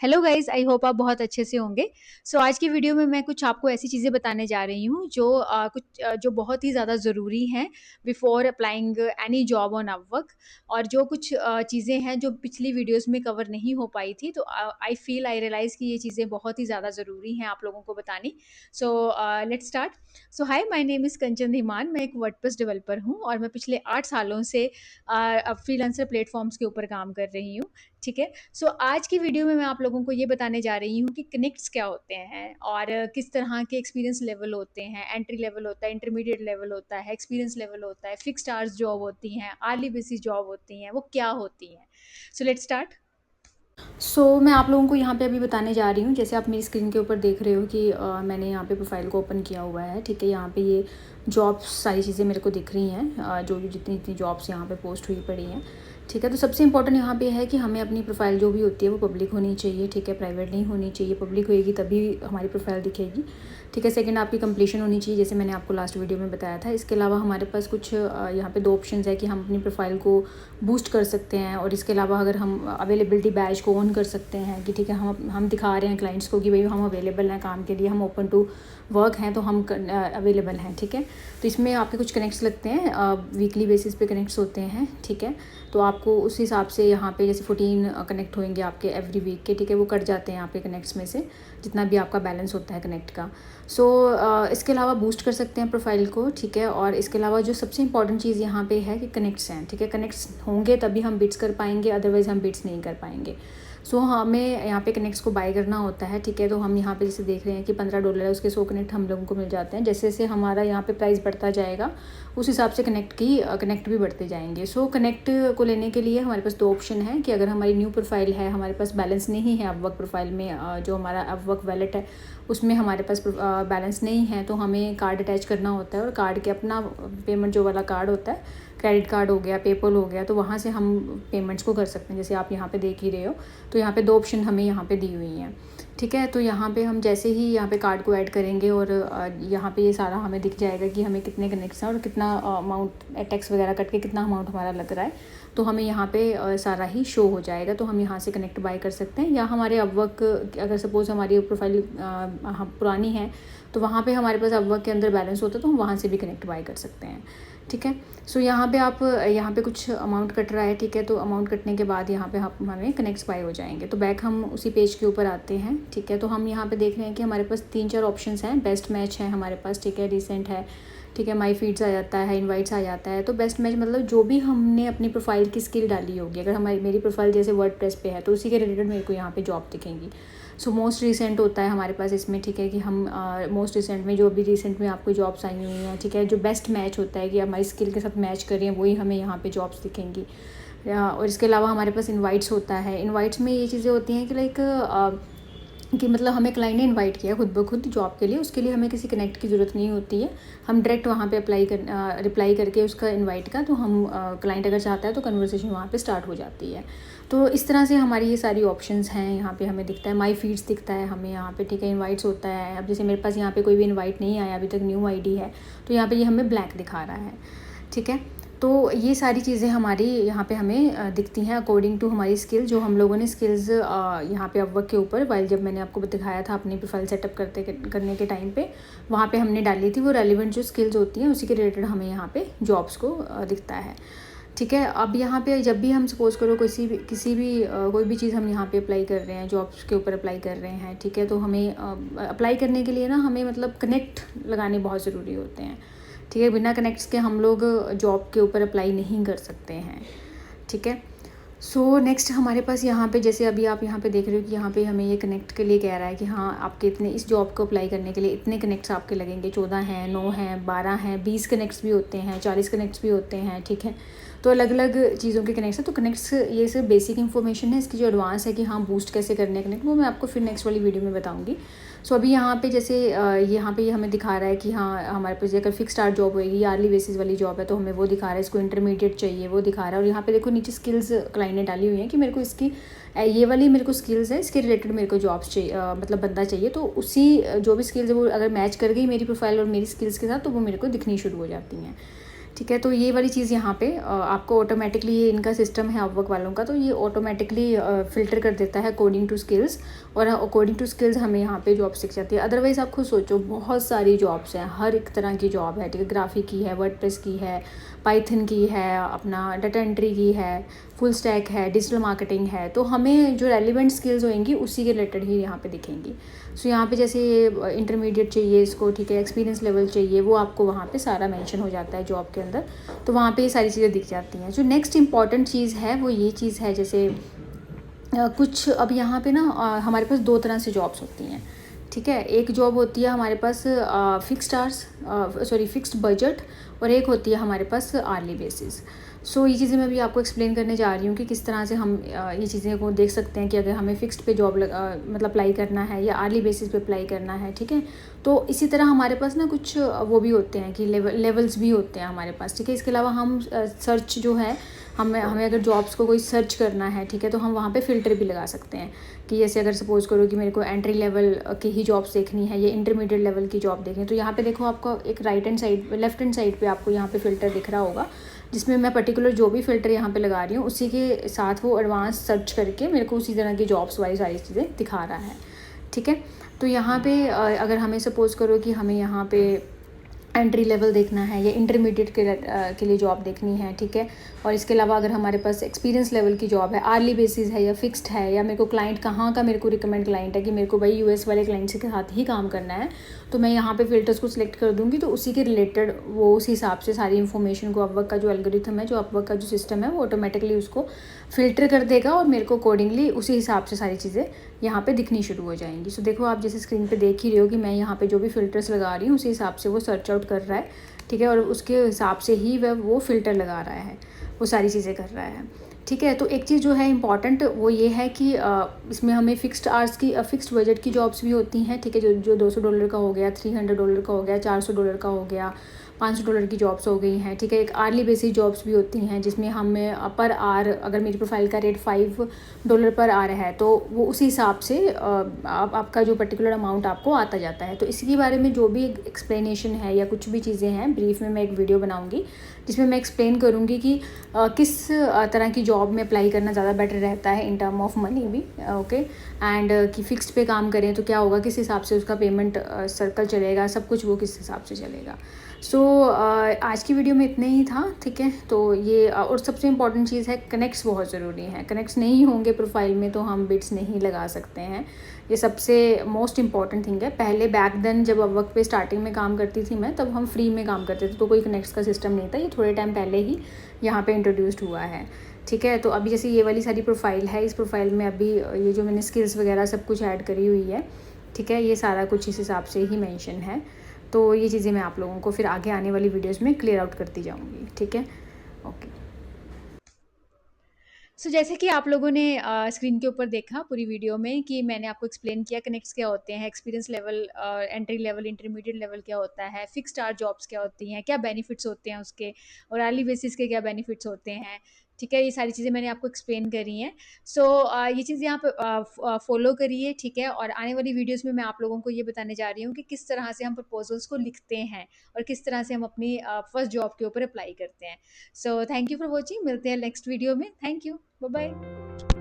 Hello guys, I hope आप बहुत अच्छे से होंगे। आज की वीडियो में मैं कुछ आपको ऐसी चीज़ें बताने जा रही हूँ जो जो बहुत ही ज़्यादा ज़रूरी हैं before applying any job on Upwork. और जो कुछ चीज़ें हैं जो पिछली वीडियोस में कवर नहीं हो पाई थी, तो आई रियलाइज़ कि ये चीज़ें बहुत ही ज़्यादा ज़रूरी हैं आप लोगों को बतानी। So let's start. Hi, my name is Kanchan Dhiman. मैं एक वर्डप्रेस डेवलपर हूँ और मैं पिछले 8 सालों से फ्रीलांसर प्लेटफॉर्म्स के ऊपर काम कर रही हूँ। ठीक है। आज की वीडियो में मैं आप लोगों को ये बताने जा रही हूँ कि कनेक्ट्स क्या होते हैं और किस तरह के एक्सपीरियंस लेवल होते हैं। एंट्री लेवल होता है, इंटरमीडिएट लेवल होता है, एक्सपीरियंस लेवल होता है, फिक्स्ड आवर्स जॉब होती हैं, आर्ली बेसिस जॉब होती हैं, वो क्या होती हैं। Let's start. मैं आप लोगों को यहाँ पे अभी बताने जा रही हूँ। जैसे आप मेरी स्क्रीन के ऊपर देख रहे हो कि मैंने यहाँ पे प्रोफाइल को ओपन किया हुआ है। ठीक है, यहाँ पे ये जॉब्स सारी चीज़ें मेरे को दिख रही हैं, जो जितनी जितनी जॉब्स यहाँ पे पोस्ट हुई पड़ी हैं। ठीक है, तो सबसे इंपॉर्टेंट यहाँ पे है कि हमें अपनी प्रोफाइल जो भी होती है वो पब्लिक होनी चाहिए। ठीक है, प्राइवेट नहीं होनी चाहिए। पब्लिक होएगी तभी हमारी प्रोफाइल दिखेगी। ठीक है, सेकंड आपकी कंप्लीशन होनी चाहिए, जैसे मैंने आपको लास्ट वीडियो में बताया था। इसके अलावा हमारे पास कुछ यहाँ पे 2 ऑप्शंस है कि हम अपनी प्रोफाइल को बूस्ट कर सकते हैं, और इसके अलावा अगर हम अवेलेबिलिटी बैज को ऑन कर सकते हैं कि ठीक है, हम दिखा रहे हैं क्लाइंट्स को कि भाई हम अवेलेबल हैं काम के लिए, हम ओपन टू वर्क हैं, तो हम अवेलेबल हैं। ठीक है, तो इसमें आपके कुछ कनेक्ट्स लगते हैं, वीकली बेसिस पे कनेक्ट्स होते हैं। ठीक है, तो आपको उस हिसाब से यहाँ पे जैसे 14 कनेक्ट होंगे आपके एवरी वीक के। ठीक है, वो कट जाते हैं आपके कनेक्ट्स में से, जितना भी आपका बैलेंस होता है कनेक्ट का। इसके अलावा बूस्ट कर सकते हैं प्रोफाइल को। ठीक है, और इसके अलावा जो सबसे इंपॉर्टेंट चीज़ यहाँ पे है कि कनेक्ट्स हैं। ठीक है, कनेक्ट्स होंगे तभी हम बिड्स कर पाएंगे, अदरवाइज़ हम बिड्स नहीं कर पाएंगे। हमें यहाँ पे कनेक्ट्स को बाय करना होता है। ठीक है, तो हम यहाँ पे जैसे देख रहे हैं कि $15 है, उसके 100 कनेक्ट हम लोगों को मिल जाते हैं। जैसे जैसे हमारा यहाँ पे प्राइस बढ़ता जाएगा उस हिसाब से कनेक्ट भी बढ़ते जाएंगे। कनेक्ट को लेने के लिए हमारे पास 2 ऑप्शन है कि अगर हमारी न्यू प्रोफाइल है, हमारे पास बैलेंस नहीं है अपवर्क प्रोफाइल में, जो हमारा अपवर्क वैलेट है उसमें हमारे पास बैलेंस नहीं है, तो हमें कार्ड अटैच करना होता है। और कार्ड के अपना पेमेंट जो वाला कार्ड होता है, क्रेडिट कार्ड हो गया, पेपल हो गया, तो वहाँ से हम पेमेंट्स को कर सकते हैं। जैसे आप यहाँ पे देख ही रहे हो, तो यहाँ पे 2 ऑप्शन हमें यहाँ पे दी हुई हैं। ठीक है, तो यहाँ पे हम जैसे ही यहाँ पे कार्ड को ऐड करेंगे और यहाँ पे ये सारा हमें दिख जाएगा कि हमें कितने कनेक्ट्स हैं और कितना अमाउंट टैक्स वगैरह कट के कितना अमाउंट हमारा लग रहा है, तो हमें यहाँ पे सारा ही शो हो जाएगा। तो हम यहाँ से कनेक्ट बाय कर सकते हैं, या हमारे अपवर्क अगर सपोज़ हमारी प्रोफाइल पुरानी है तो वहाँ पे हमारे पास अपवर्क के अंदर बैलेंस होता है, तो हम वहाँ से भी कनेक्ट बाय कर सकते हैं। ठीक है, यहाँ पे कुछ अमाउंट कट रहा है। ठीक है, तो अमाउंट कटने के बाद यहाँ पे हमें कनेक्ट्स बाय हो जाएंगे। तो बैक हम उसी पेज के ऊपर आते हैं। ठीक है, तो हम यहाँ पे देख रहे हैं कि हमारे पास 3-4 ऑप्शंस हैं। बेस्ट मैच है हमारे पास, ठीक है, रिसेंट है, ठीक है, माई फीड्स आ जाता है, इनवाइट्स आ जाता है। तो बेस्ट मैच मतलब जो भी हमने अपनी प्रोफाइल की स्किल डाली होगी, अगर मेरी प्रोफाइल जैसे वर्डप्रेस पे है तो उसी के रिलेटेड मेरे को यहाँ पे जॉब दिखेंगी। मोस्ट रिसेंट होता है हमारे पास इसमें। ठीक है, कि हम मोस्ट रिसेंट में जो अभी रिसेंट में आपको जॉब्स आई हुई हैं, ठीक है, जो बेस्ट मैच होता है कि हमारी स्किल के साथ मैच कर रही हैं, वही हमें यहाँ पे जॉब्स दिखेंगी। और इसके अलावा हमारे पास इनवाइट्स होता है। इनवाइट्स में ये चीज़ें होती हैं कि कि मतलब हमें क्लाइंट ने इनवाइट किया खुद ब खुद जॉब के लिए, उसके लिए हमें किसी कनेक्ट की ज़रूरत नहीं होती है। हम डायरेक्ट वहाँ पे रिप्लाई करके उसका इनवाइट का, तो हम क्लाइंट अगर चाहता है तो कन्वर्सेशन वहाँ पे स्टार्ट हो जाती है। तो इस तरह से हमारी ये सारी ऑप्शंस हैं। यहाँ पे हमें दिखता है माई फीड्स दिखता है हमें यहाँ पे। ठीक है, इनवाइट्स होता है। अब जैसे मेरे पास यहाँ पे कोई भी इनवाइट नहीं आया अभी तक, न्यू आईडी है, तो यहाँ पे ये हमें ब्लैक दिखा रहा है। ठीक है, तो ये सारी चीज़ें हमारी यहाँ पे हमें दिखती हैं अकॉर्डिंग टू हमारी स्किल, जो हम लोगों ने स्किल्स यहाँ पे अपवर्क के ऊपर, वाइल जब मैंने आपको दिखाया था अपनी प्रोफाइल सेटअप करने के टाइम पे, वहाँ पे हमने डाली थी वो रेलिवेंट जो स्किल्स होती हैं उसी के रिलेटेड हमें यहाँ पे जॉब्स को दिखता है। ठीक है, अब यहाँ पे जब भी हम सपोज़ करो कोई भी चीज़ हम यहाँ पे अप्लाई कर रहे हैं, जॉब्स के ऊपर अप्लाई कर रहे हैं, ठीक है, तो हमें अप्लाई करने के लिए ना हमें मतलब कनेक्ट लगाने बहुत ज़रूरी होते हैं। ठीक है, बिना कनेक्ट्स के हम लोग जॉब के ऊपर अप्लाई नहीं कर सकते हैं। ठीक है, नेक्स्ट हमारे पास यहाँ पे जैसे अभी आप यहाँ पे देख रहे हो कि यहाँ पे हमें ये कनेक्ट के लिए कह रहा है कि हाँ, आपके इतने इस जॉब को अप्लाई करने के लिए इतने कनेक्ट्स आपके लगेंगे। 14 हैं, 9 हैं, 12 हैं, 20 कनेक्ट्स भी होते हैं, 40 कनेक्ट्स भी होते हैं। ठीक है, तो अलग अलग चीज़ों के कनेक्ट्स हैं। तो कनेक्ट्स ये सिर्फ बेसिक इन्फॉर्मेशन है। इसकी जो एडवांस है कि हाँ बूस्ट कैसे करने हैं कनेक्ट, वो मैं आपको फिर नेक्स्ट वाली वीडियो में बताऊँगी। अभी यहाँ पे जैसे यहाँ पे हमें दिखा रहा है कि हाँ, हमारे पास अगर फिक्स स्टार्ट जॉब होएगी, आर्ली बेसिस वाली जॉब है, तो हमें वो दिखा रहा है। इसको इंटरमीडिएट चाहिए, वो दिखा रहा है। और यहाँ पे देखो नीचे स्किल्स क्लाइंट ने डाली हुई हैं कि मेरे को इसकी ये वाली मेरे को स्किल्स है, इसके रिलेटेड मेरे को जॉब्स चाहिए, मतलब बंदा चाहिए। तो उसी जो भी स्किल्स है वो अगर मैच कर गई मेरी प्रोफाइल और मेरी स्किल्स के साथ, तो वो मेरे को दिखनी शुरू हो जाती हैं। ठीक है, तो ये वाली चीज़ यहाँ पे आपको ऑटोमेटिकली, ये इनका सिस्टम है अपवर्क वालों का, तो ये ऑटोमेटिकली फ़िल्टर कर देता है अकॉर्डिंग टू स्किल्स, और अकॉर्डिंग टू स्किल्स हमें यहाँ पे जॉब दिख जाती है। अदरवाइज़ आप खुद सोचो, बहुत सारी जॉब्स हैं, हर एक तरह की जॉब है, ठीक है, ग्राफिक की है, वर्डप्रेस की है, पाइथन की है, अपना डाटा एंट्री की है, फुल स्टैक है, डिजिटल मार्केटिंग है। तो हमें जो रेलिवेंट स्किल्स होंगी उसी के रिलेटेड ही यहाँ पे दिखेंगी। सो यहाँ पे जैसे इंटरमीडिएट चाहिए इसको, ठीक है, एक्सपीरियंस लेवल चाहिए, वो आपको वहाँ पे सारा मेंशन हो जाता है जॉब के अंदर, तो वहाँ पे ये सारी चीज़ें दिख जाती हैं। जो नेक्स्ट इंपॉर्टेंट चीज़ है वो ये चीज़ है, जैसे कुछ अब यहाँ पे ना हमारे पास दो तरह से जॉब्स होती हैं, ठीक है। एक जॉब होती है हमारे पास fixed hours, sorry fixed budget, और एक होती है हमारे पास आर्ली बेसिस। सो ये चीज़ें मैं भी आपको एक्सप्लेन करने जा रही हूँ कि किस तरह से हम ये चीज़ें को देख सकते हैं कि अगर हमें फ़िक्स्ड पे जॉब मतलब अप्लाई करना है या आर्ली बेसिस पे अप्लाई करना है, ठीक है। तो इसी तरह हमारे पास ना कुछ वो भी होते हैं कि लेवल्स भी होते हैं हमारे पास, ठीक है। इसके अलावा हम सर्च जो है, हमें हमें अगर जॉब्स को कोई सर्च करना है, ठीक है, तो हम वहाँ पे फ़िल्टर भी लगा सकते हैं कि जैसे अगर सपोज़ करो कि मेरे को एंट्री लेवल की ही जॉब्स देखनी है या इंटरमीडिएट लेवल की जॉब देखनी है, तो यहाँ पे देखो आपको एक right hand side, left hand side पे आपको यहाँ पे फ़िल्टर दिख रहा होगा, जिसमें मैं पर्टिकुलर जो भी फ़िल्टर यहाँ पे लगा रही हूँ उसी के साथ वो एडवांस सर्च करके मेरे को उसी तरह की जॉब्स वाली सारी चीज़ें दिखा रहा है, ठीक है। तो यहाँ पे अगर हमें सपोज़ करो कि हमें यहाँ पे एंट्री लेवल देखना है या इंटरमीडिएट के लिए जॉब देखनी है, ठीक है। और इसके अलावा अगर हमारे पास एक्सपीरियंस लेवल की जॉब है, आर्ली बेसिस है या फिक्स्ड है, या मेरे को क्लाइंट कहाँ का मेरे को रिकमेंड क्लाइंट है कि मेरे को भाई यूएस वाले क्लाइंट्स के साथ ही काम करना है, तो मैं यहाँ पे फ़िल्टर्स को सिलेक्ट कर दूँगी, तो उसी के रिलेटेड वो उस हिसाब से सारी इन्फॉर्मेशन को, अपवर्क का जो एल्गोरिथम है, जो अपवर्क का जो सिस्टम है, वो ऑटोमेटिकली उसको फ़िल्टर कर देगा और मेरे को अकॉर्डिंगली उसी हिसाब से सारी चीज़ें यहाँ पे दिखनी शुरू हो जाएंगी। सो देखो आप जैसे स्क्रीन पे देख ही रहे हो कि मैं यहाँ पे जो भी फ़िल्टर्स लगा रही हूँ उसी हिसाब से वो सर्च आउट कर रहा है, ठीक है, और उसके हिसाब से ही वह वो फ़िल्टर लगा रहा है, वो सारी चीज़ें कर रहा है, ठीक है। तो एक चीज़ जो है इम्पॉर्टेंट वो ये है कि इसमें हमें फ़िक्स्ड आवर्स की, फ़िक्स्ड बजट की जॉब्स भी होती हैं, ठीक है, जो $200 का हो गया, $300 का हो गया, $400 का हो गया, $500 की जॉब्स हो गई हैं, ठीक है। एक आर्ली बेसिस जॉब्स भी होती हैं जिसमें हमें पर आर, अगर मेरी प्रोफाइल का रेट $5 पर आर है तो वो उसी हिसाब से आपका जो पर्टिकुलर अमाउंट आपको आता जाता है। तो इसके बारे में जो भी एक्सप्लेनेशन है या कुछ भी चीज़ें हैं, ब्रीफ में मैं एक वीडियो बनाऊँगी जिसमें मैं एक्सप्लेन करूँगी कि किस तरह की जॉब में अप्लाई करना ज़्यादा बेटर रहता है इन टर्म ऑफ मनी भी, ओके। एंड कि फ़िक्स्ड पे काम करें तो क्या होगा, किस हिसाब से उसका पेमेंट सर्कल चलेगा, सब कुछ वो किस हिसाब से चलेगा। सो आज की वीडियो में इतना ही था, ठीक है। तो ये और सबसे इम्पॉर्टेंट चीज़ है, कनेक्ट्स बहुत ज़रूरी हैं। कनेक्ट्स नहीं होंगे प्रोफाइल में तो हम बिट्स नहीं लगा सकते हैं, ये सबसे मोस्ट इम्पॉर्टेंट थिंग है। पहले बैक देन जब अपवर्क पे स्टार्टिंग में काम करती थी मैं, तब हम फ्री में काम करते थे तो कोई कनेक्ट्स का सिस्टम नहीं था, ये थोड़े टाइम पहले ही यहाँ पे इंट्रोड्यूस्ड हुआ है, ठीक है। तो अभी जैसे ये वाली सारी प्रोफाइल है, इस प्रोफाइल में अभी ये जो मैंने स्किल्स वगैरह सब कुछ ऐड करी हुई है, ठीक है, ये सारा कुछ इस हिसाब से ही मेंशन है। तो ये चीज़ें मैं आप लोगों को फिर आगे आने वाली वीडियोस में क्लियर आउट करती जाऊँगी, ठीक है, ओके। सो जैसे कि आप लोगों ने स्क्रीन के ऊपर देखा पूरी वीडियो में कि मैंने आपको एक्सप्लेन किया कनेक्ट्स क्या होते हैं, experience level, entry level, intermediate level क्या होता है, फिक्स्ड आवर जॉब्स क्या होती हैं, क्या बेनिफिट्स होते हैं उसके, और आर्ली बेसिस के क्या बेनिफिट्स होते हैं, ठीक है। ये सारी चीज़ें मैंने आपको एक्सप्लेन करी हैं। सो ये चीज़ यहाँ पे फॉलो करिए, ठीक है। और आने वाली वीडियोज़ में मैं आप लोगों को ये बताने जा रही हूँ कि किस तरह से हम प्रपोजल्स को लिखते हैं और किस तरह से हम अपनी फर्स्ट जॉब के ऊपर अप्लाई करते हैं। So thank you for watching, मिलते हैं नेक्स्ट वीडियो में। Thank you, bye bye.